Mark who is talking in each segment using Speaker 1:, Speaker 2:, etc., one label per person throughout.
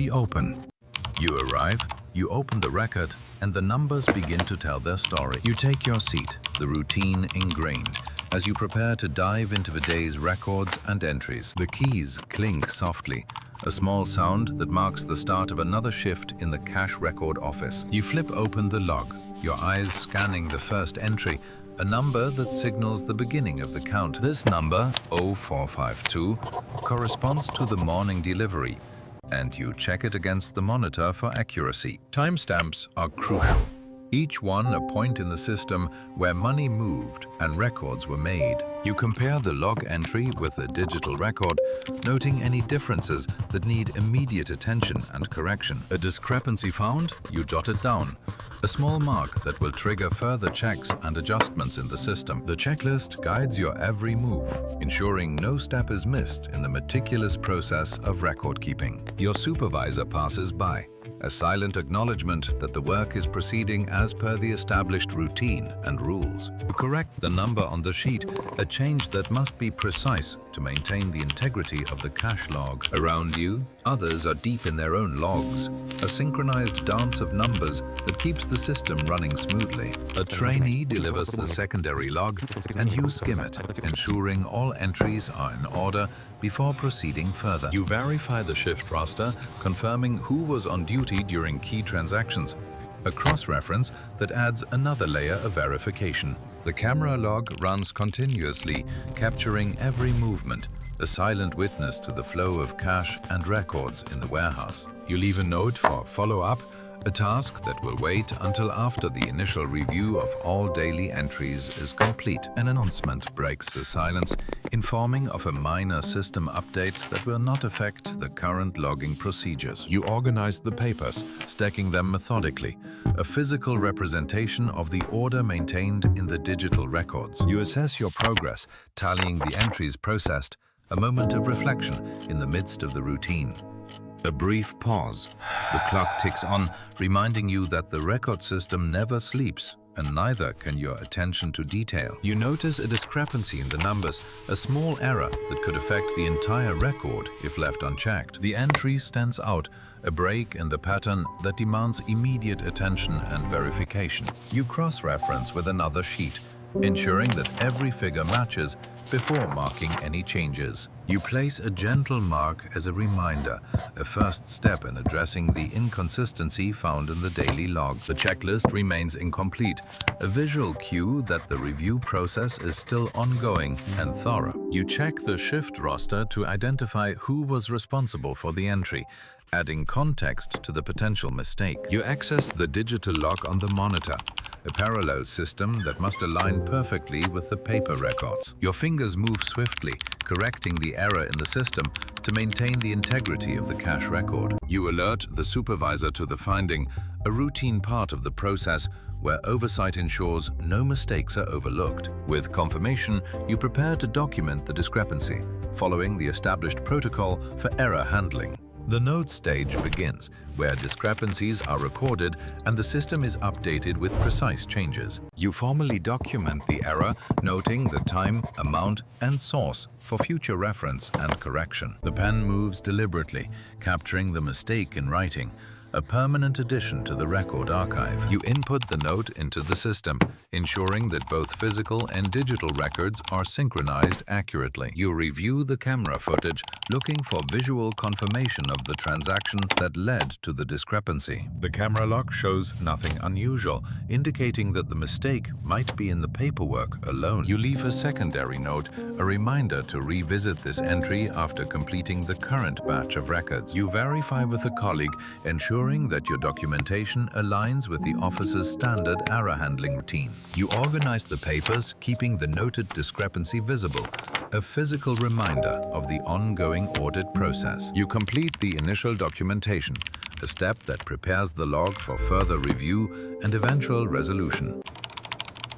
Speaker 1: Reopen. You arrive, you open the record, and the numbers begin to tell their story. You take your seat, the routine ingrained, as you prepare to dive into the day's records and entries. The keys clink softly, a small sound that marks the start of another shift in the cash record office. You flip open the log, your eyes scanning the first entry, a number that signals the beginning of the count. This number, 0452, corresponds to the morning delivery, and you check it against the monitor for accuracy. Timestamps are crucial. Each one a point in the system where money moved and records were made. You compare the log entry with the digital record, noting any differences that need immediate attention and correction. A discrepancy found? You jot it down. A small mark that will trigger further checks and adjustments in the system. The checklist guides your every move, ensuring no step is missed in the meticulous process of record keeping. Your supervisor passes by, a silent acknowledgement that the work is proceeding as per the established routine and rules. To correct the number on the sheet, a change that must be precise to maintain the integrity of the cash log. Around you, others are deep in their own logs, a synchronized dance of numbers that keeps the system running smoothly. A trainee delivers the secondary log, and you skim it, ensuring all entries are in order before proceeding further. You verify the shift roster, confirming who was on duty during key transactions, a cross-reference that adds another layer of verification. The camera log runs continuously, capturing every movement, a silent witness to the flow of cash and records in the warehouse. You leave a note for follow-up, a task that will wait until after the initial review of all daily entries is complete. An announcement breaks the silence, informing of a minor system update that will not affect the current logging procedures. You organize the papers, stacking them methodically, a physical representation of the order maintained in the digital records. You assess your progress, tallying the entries processed, a moment of reflection in the midst of the routine. A brief pause. The clock ticks on, reminding you that the record system never sleeps, and neither can your attention to detail. You notice a discrepancy in the numbers, a small error that could affect the entire record if left unchecked. The entry stands out, a break in the pattern that demands immediate attention and verification. You cross-reference with another sheet, ensuring that every figure matches before marking any changes. You place a gentle mark as a reminder, a first step in addressing the inconsistency found in the daily log. The checklist remains incomplete, a visual cue that the review process is still ongoing and thorough. You check the shift roster to identify who was responsible for the entry, adding context to the potential mistake. You access the digital log on the monitor, a parallel system that must align perfectly with the paper records. Your fingers move swiftly, correcting the error in the system to maintain the integrity of the cash record. You alert the supervisor to the finding, a routine part of the process where oversight ensures no mistakes are overlooked. With confirmation, you prepare to document the discrepancy, following the established protocol for error handling. The note stage begins, where discrepancies are recorded and the system is updated with precise changes. You formally document the error, noting the time, amount, and source for future reference and correction. The pen moves deliberately, capturing the mistake in writing, a permanent addition to the record archive. You input the note into the system, ensuring that both physical and digital records are synchronized accurately. You review the camera footage, looking for visual confirmation of the transaction that led to the discrepancy. The camera log shows nothing unusual, indicating that the mistake might be in the paperwork alone. You leave a secondary note, a reminder to revisit this entry after completing the current batch of records. You verify with a colleague, ensuring that your documentation aligns with the office's standard error handling routine. You organize the papers, keeping the noted discrepancy visible, a physical reminder of the ongoing audit process. You complete the initial documentation, a step that prepares the log for further review and eventual resolution.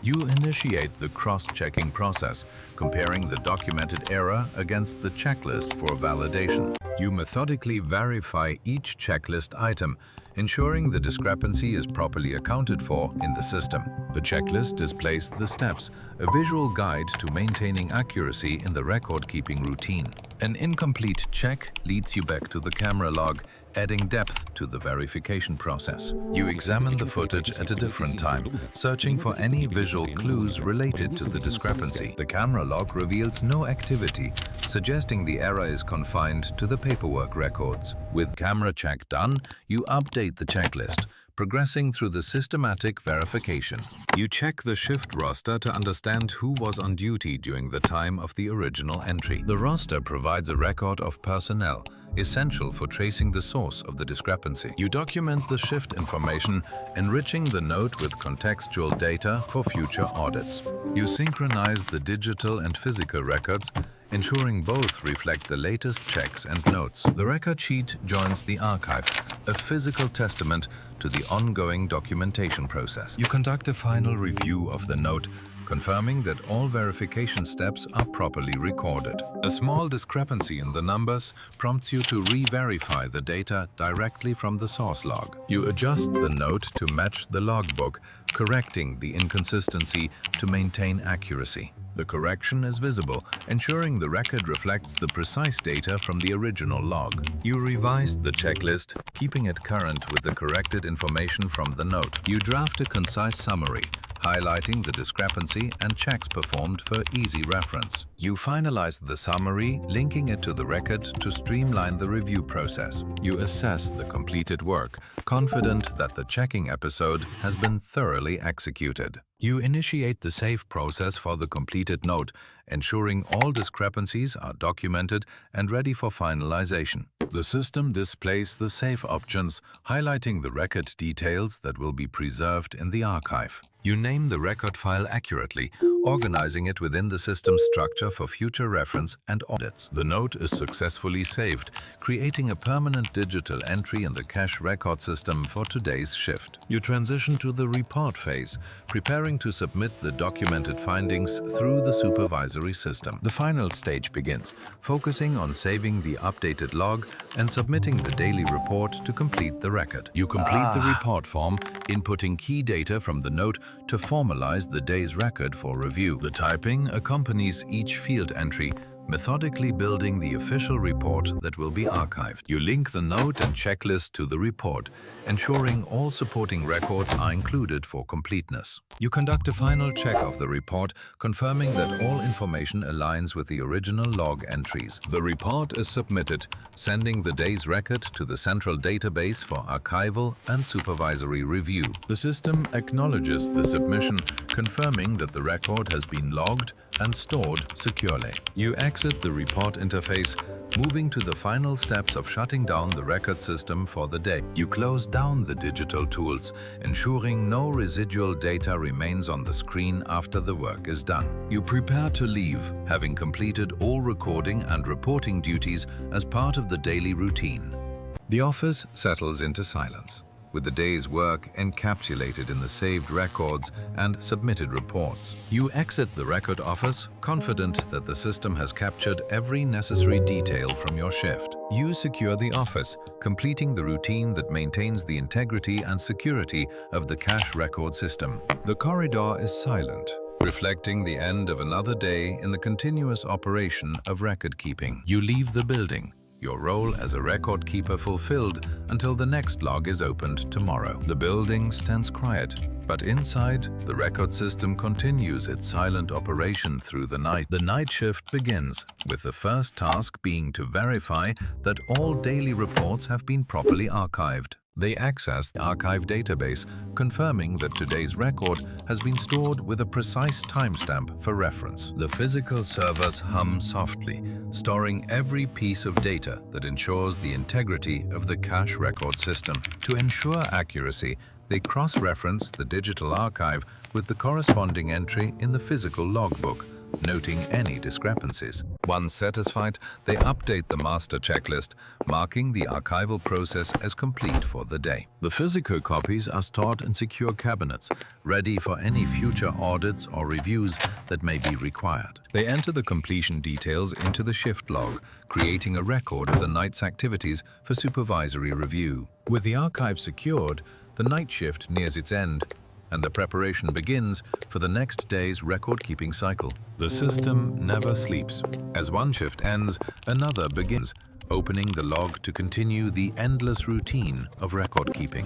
Speaker 1: You initiate the cross-checking process, comparing the documented error against the checklist for validation. You methodically verify each checklist item, ensuring the discrepancy is properly accounted for in the system. The checklist displays the steps, a visual guide to maintaining accuracy in the record-keeping routine. An incomplete check leads you back to the camera log, adding depth to the verification process. You examine the footage at a different time, searching for any visual clues related to the discrepancy. The camera log reveals no activity, suggesting the error is confined to the paperwork records. With camera check done, you update the checklist, progressing through the systematic verification. You check the shift roster to understand who was on duty during the time of the original entry. The roster provides a record of personnel, essential for tracing the source of the discrepancy. You document the shift information, enriching the note with contextual data for future audits. You synchronize the digital and physical records, ensuring both reflect the latest checks and notes. The record sheet joins the archive, a physical testament to the ongoing documentation process. You conduct a final review of the note, confirming that all verification steps are properly recorded. A small discrepancy in the numbers prompts you to re-verify the data directly from the source log. You adjust the note to match the logbook, correcting the inconsistency to maintain accuracy. The correction is visible, ensuring the record reflects the precise data from the original log. You revised the checklist, keeping it current with the corrected information from the note. You draft a concise summary, highlighting the discrepancy and checks performed for easy reference. You finalize the summary, linking it to the record to streamline the review process. You assess the completed work, confident that the checking episode has been thoroughly executed. You initiate the save process for the completed note, ensuring all discrepancies are documented and ready for finalization. The system displays the save options, highlighting the record details that will be preserved in the archive. You name the record file accurately, organizing it within the system structure for future reference and audits. The note is successfully saved, creating a permanent digital entry in the cash record system for today's shift. You transition to the report phase, preparing to submit the documented findings through the supervisory system. The final stage begins, focusing on saving the updated log and submitting the daily report to complete the record. You complete the report form, inputting key data from the note to formalize the day's record for review. The typing accompanies each field entry, methodically building the official report that will be archived. You link the note and checklist to the report, ensuring all supporting records are included for completeness. You conduct a final check of the report, confirming that all information aligns with the original log entries. The report is submitted, sending the day's record to the central database for archival and supervisory review. The system acknowledges the submission, confirming that the record has been logged and stored securely. You exit the report interface, moving to the final steps of shutting down the record system for the day. You close down the digital tools, ensuring no residual data remains on the screen after the work is done. You prepare to leave, having completed all recording and reporting duties as part of the daily routine. The office settles into silence, with the day's work encapsulated in the saved records and submitted reports. You exit the record office, confident that the system has captured every necessary detail from your shift. You secure the office, completing the routine that maintains the integrity and security of the cash record system. The corridor is silent, reflecting the end of another day in the continuous operation of record keeping. You leave the building, your role as a record keeper fulfilled until the next log is opened tomorrow. The building stands quiet, but inside, the record system continues its silent operation through the night. The night shift begins, with the first task being to verify that all daily reports have been properly archived. They access the archive database, confirming that today's record has been stored with a precise timestamp for reference. The physical servers hum softly, storing every piece of data that ensures the integrity of the cash record system. To ensure accuracy, they cross-reference the digital archive with the corresponding entry in the physical logbook, noting any discrepancies. Once satisfied, they update the master checklist, marking the archival process as complete for the day. The physical copies are stored in secure cabinets, ready for any future audits or reviews that may be required. They enter the completion details into the shift log, creating a record of the night's activities for supervisory review. With the archive secured, the night shift nears its end, and the preparation begins for the next day's record-keeping cycle. The system never sleeps. As one shift ends, another begins, opening the log to continue the endless routine of record-keeping.